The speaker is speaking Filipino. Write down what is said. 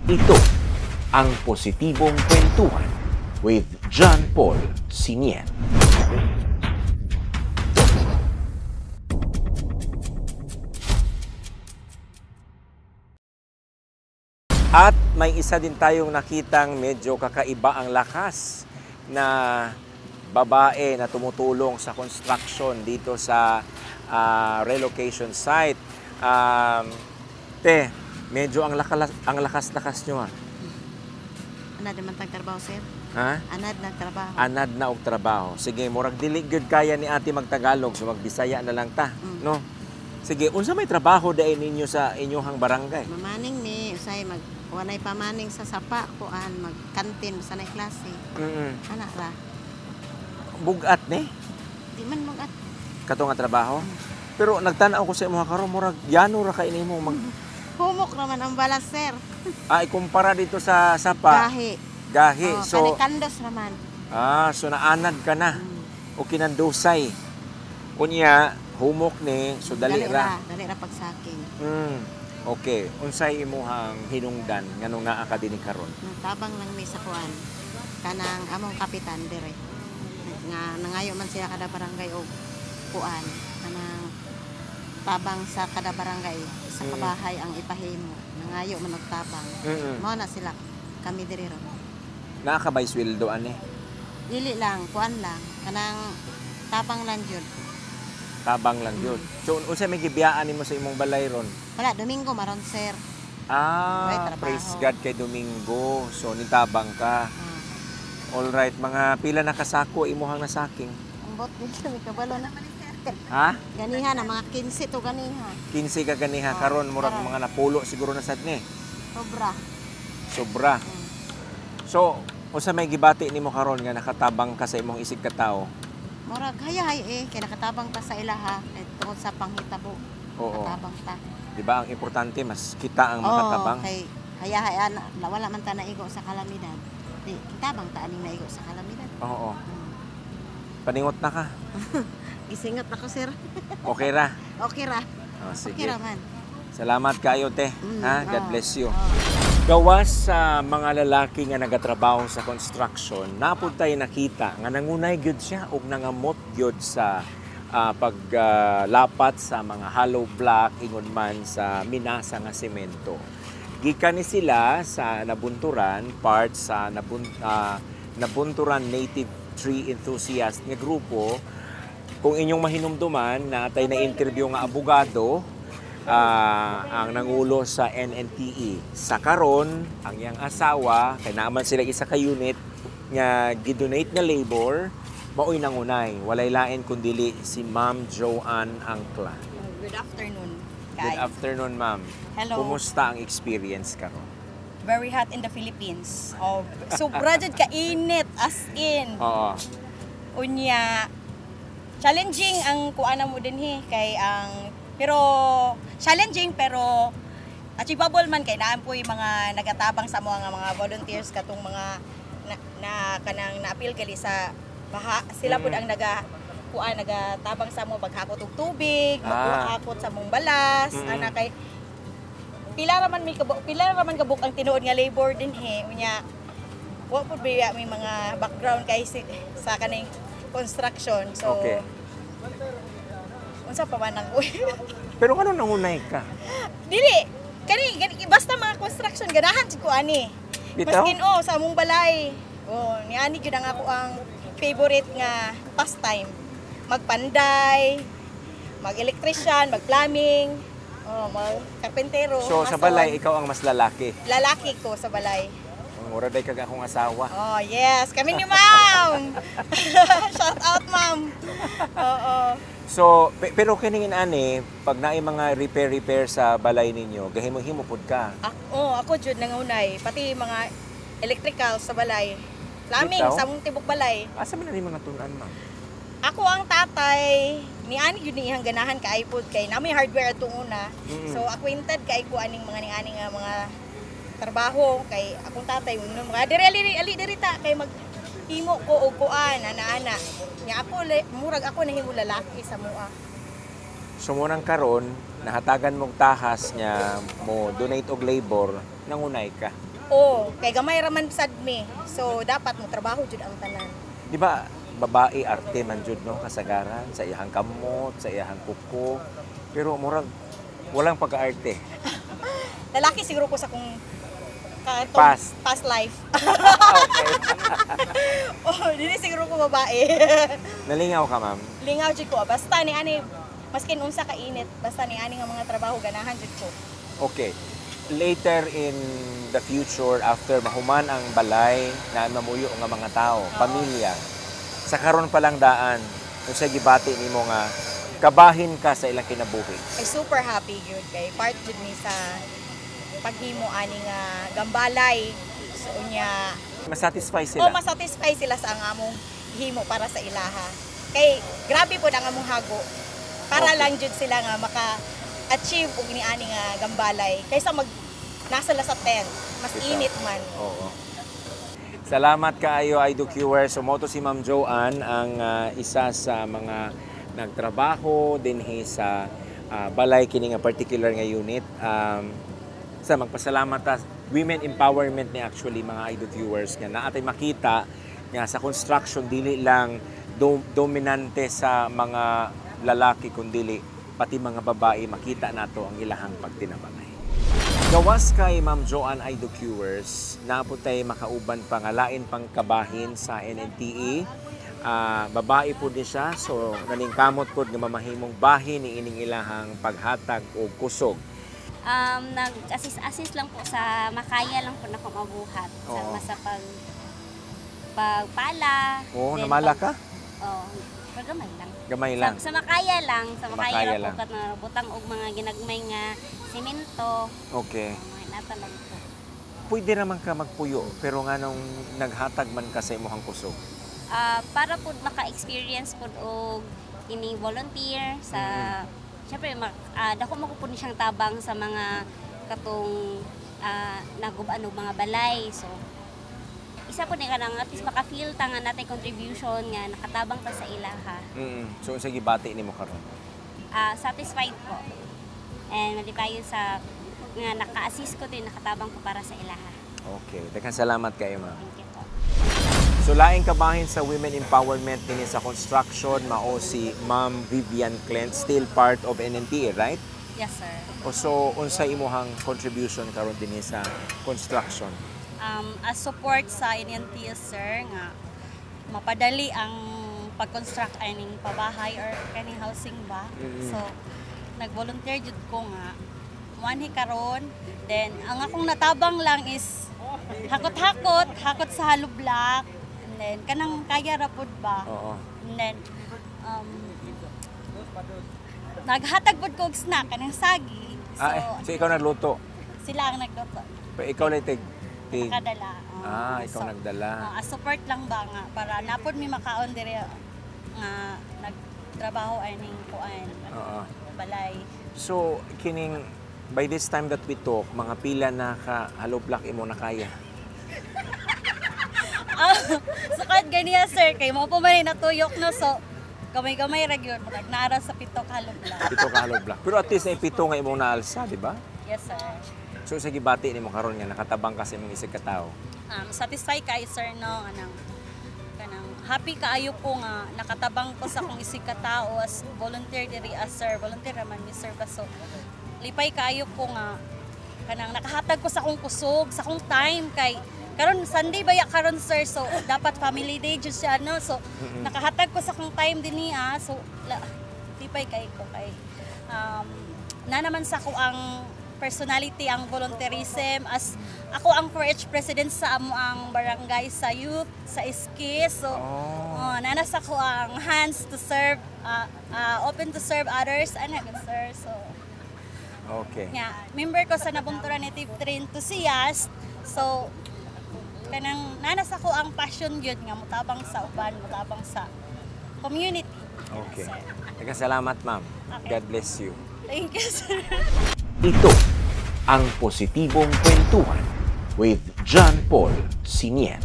Ito ang Positibong Kwentuhan with John Paul Sinien. At may isa din tayong nakitang medyo kakaiba ang lakas na babae na tumutulong sa construction dito sa relocation site. Medyo ang lakas-lakas nyo. Anad naman tagtrabaho, sir. Ha? Anad nagtrabaho. Anad na og trabaho. Sige, murag dili gyud kaya ni ate magtagalog, so magbisaya na lang ta, no? Sige, unsa may trabaho dai ninyo sa inyong barangay? Mamaning ni usay wanay pamaning sa sapa kuan magkantin sa nay klase. Ana ra. Bugat ni Di man mag-at. kato nga trabaho. Pero nagtan-aw ko sa imong karon murag yano ra kay nimo mag Humok naman ang balas, sir. ikumpara dito sa sapa. Gahi. Oh, So kanikandos naman. so naanad ka na. O kinandusay. Kunya humok ni so dali ra. Dali ra pagsaking. Okay, unsay imuhang hinungdan nganong naa ka dinhi karon? Tabang lang mi sa kuan. Kanang among kapitan dire. Nga nangayo man sila kada barangay og kuan. Kanang tabang sa kada barangay sa kabahay ang ipahimo. Nangayo man og tabang. Mao na sila kami dire ron. Naa ka bay sweldo ani? Dili lang, kuan lang. Kanang tabang lang jud. Tabang lang yun. So, unsa may gibiyaan nimo sa imong balay ron? Wala, Domingo maron, sir. May trabaho. Praise God kay Domingo. So, nitabang ka. Alright, mga pila na kasako imuhang nasaking? Ang bot dito, may kabalo na. Ha? Ganiha na, mga 15 to ganiha. 15 ka ganiha karon murag mga napulo siguro na sad ni. Sobra. So, unsa may gibati nimo karon nga nakatabang ka sa imong isig ka tawo? Murag hayahay kay nakatabang ta sa ilaha tungod sa panghitabo. Oo. Nakatabang ta. Di ba ang importante mas kita ang makatabang? Kay hayahay wala man ta naigo sa kalamidad. Di kitabang ta aning naigo sa kalamidad. Oo. Paningot na ka. Gisingot ako, sir. Okay ra. Okay ra. Sige. Okay ra man. Salamat kayo, te. God bless you. Gawas sa mga lalaki nga nagatrabaho sa construction, napud tayo nakita nga nangunay gyud siya ug nangamot gyud sa paglapat sa mga hollow block ingon man sa minasa nga semento. Gikan ni sila sa Nabunturan, part sa Nabunturan Native Tree Enthusiast nga grupo. Kung inyong mahinumduman na tayo na interview nga abogado, ang nangulo sa NNTE. Sa karon, ang iyang asawa, kay naaman sila isa ka unit nga gidonate nga labor, mao'y nangunay. Walay lain kundili si Ma'am Joanne Angkla. Good afternoon, guys. Good afternoon, Ma'am. Hello. Kumusta ang experience karon? Very hot in the Philippines. Sobra jud ka init as in. Oo. Unya challenging ang kuana mo dinhi kay pero challenging pero achievable man kay naampoy mga nagatabang sa mga volunteers katong mga kanang na-appeal gali sa baha. Sila pud ang nagatabang sa mo paghakot og tubig, maghakot sa mong balas, ana kay pila raman kabuk ang tinuod nga labor dinhi. Unya wa pud may mga background kay sa kaning construction. So Okay. unsa pa man ang Pero kano nangunay ka? Dili. Kani basta mga construction ganahan ko ani. Bitaw? Maskin sa among balay. Ni ani gyud ang ako ang favorite nga pastime. Magpanday, mag-electrician, mag-plumbing, mag-karpentero. So sa balay ikaw ang mas lalaki. Lalaki ko sa balay. Mura day kag akong asawa. Oh, yes. Kami ni ma'am. Shout out, ma'am. Oo. So, pero kiningin ani, pag naay mga repair sa balay ninyo, gahimo-himo pud ka. Ako jud nangunay. Pati mga electrical sa balay. Plumbing Bitaw? sa mong tibok balay. Asa man ni mga tunan, ma'am? Ako ang tatay ni ani yun iyang ganahan kay pod kay nami hardware atong una. So acquainted kay ko aning mga nga mga trabaho kay akong tatay mga diri ta kay maghimo ko og kuan ana-ana. Nya ako murag ako nahimo lalaki sa mua. So munang karon nahatagan mong tahas nya mo donate og labor nangunay ka. Oo, kay gamay raman sad mi. So dapat mo trabaho jud ang tanan. Di ba, babae arte man jud no kasagaran sa iyang kamot, sa iyang kuko. Pero murag walang pag-arte. Lalaki siguro ko sa kung past life. Okay. Oh, dili siguro ko babae. Nalingaw ka, ma'am. Lingaw jud ko. Basta ni ani maskin unsa ka init, basta ni ani nga mga trabaho ganahan jud ko. Okay. Later in the future, after mahuman ang balay na mamuyo nga mga tao, pamilya, sa karon pa lang daan, kung sa gibati nimo nga, kabahin ka sa ilang kinabuhi. Ay super happy gyud kay part jud ni sa paghimo ani nga gambalay. So unya Masatisfy o sila. masatisfy sila sa ang among himo para sa ilaha. Kay grabe po ang among hago. Para Okay. lang jud sila nga maka-achieve og niani nga gambalay kaysa nasa la sa tent, mas Bitaw. init man. Oo. Salamat kaayo, IDOQers. So, mo to si Ma'am Joanne, ang isa sa mga nagtrabaho din sa balay kini nga particular nga unit. Sa magpasalamat ta women empowerment ni actually mga IDOQers nga naatay makita nga sa construction dili lang dominante sa mga lalaki kundi pati mga babae makita nato ang ilahang pagtinabangay. Gawas kay Ma'am Joanne IDOQers, naputay makauban pangalain pang kabahin sa NNTE. Babae po din siya, so naningkamot po nga mamahimong bahin ni ining ilahang paghatag o kusog. Nag-assist lang po sa makaya lang po na mabuhat Oo. sa pagpala. Oo, then namala ka? Oo, pero gamay lang. Gamay lang. Sa makaya lang, Makaya lang. lang po kat na butang og mga ginagmay nga semento. Okay. Mga natalag po. Pwede naman ka magpuyo, pero nga nung naghatag man ka sa imuhang kusog. Para po maka-experience po og ini volunteer sa syempre dako mo po ni siyang tabang sa mga katong naguban og mga balay. So isa po ni kanang at least maka-feel ta nga natay contribution nga nakatabang ta sa ilaha. So sa gibati nimo karon. Satisfied po. And malipayon sa nga naka-assist ko din nakatabang ko para sa ilaha. Okay. Daghang salamat kayo, ma'am. Thank you po. So laing kabahin sa women empowerment din sa construction mao si Ma'am Vivian Clint, still part of NNTE, right? Yes, sir. O so unsa imuhang contribution karon din sa construction? As support sa NNTS sir nga mapadali ang pag-construct aning pabahay or kaning housing ba. So nag-volunteer jud ko nga muanhi karon, then ang akong natabang lang is hakot sa hollow block, and then kanang kaya ra pud ba. Oo. And then naghatag pud ko og snack kanang sagi. So ikaw nagluto. Sila ang nagluto. Pero ikaw lang tig Nakadala. ikaw nagdala. As support lang ba nga para napod mi makaon dire nga nagtrabaho aning kuan Oo. balay. So kining by this time that we talk, mga pila na ka hollow block imo na kaya. Sukad ganiya sir kay mo po man natuyok no, so gamay-gamay ra gyud nagnara sa pitok halubla. Pito ka hollow block. Pero at least ay pito nga imong naalsa, di ba? Yes sir. So sa gibati nimo karon nga nakatabang ka sa imong isig ka tawo. Satisfied kay sir no kanang happy kaayo ko nga nakatabang ko sa akong isig ka tao as volunteer diri as sir. Volunteer naman ni sir ba, so lipay kaayo ko nga kanang nakahatag ko sa akong kusog, sa akong time kay karon Sunday baya karon sir, so dapat family day jud siya no, so nakahatag ko sa akong time dinhi so lipay kay ko kay na naman sa ko ang personality ang volunteerism as ako ang 4H president sa amo ang barangay sa youth sa SK, so nanas ako ang hands to serve open to serve others and sir, so Okay. member ko sa Nabunturan Native 3 enthusiast, so kanang nanas ako ang passion gyud nga mutabang sa uban, mutabang sa community. Okay. Sir. Salamat, ma'am. Okay. God bless you. Thank you sir. Ito ang positibong kwentuhan with John Paul Sinier.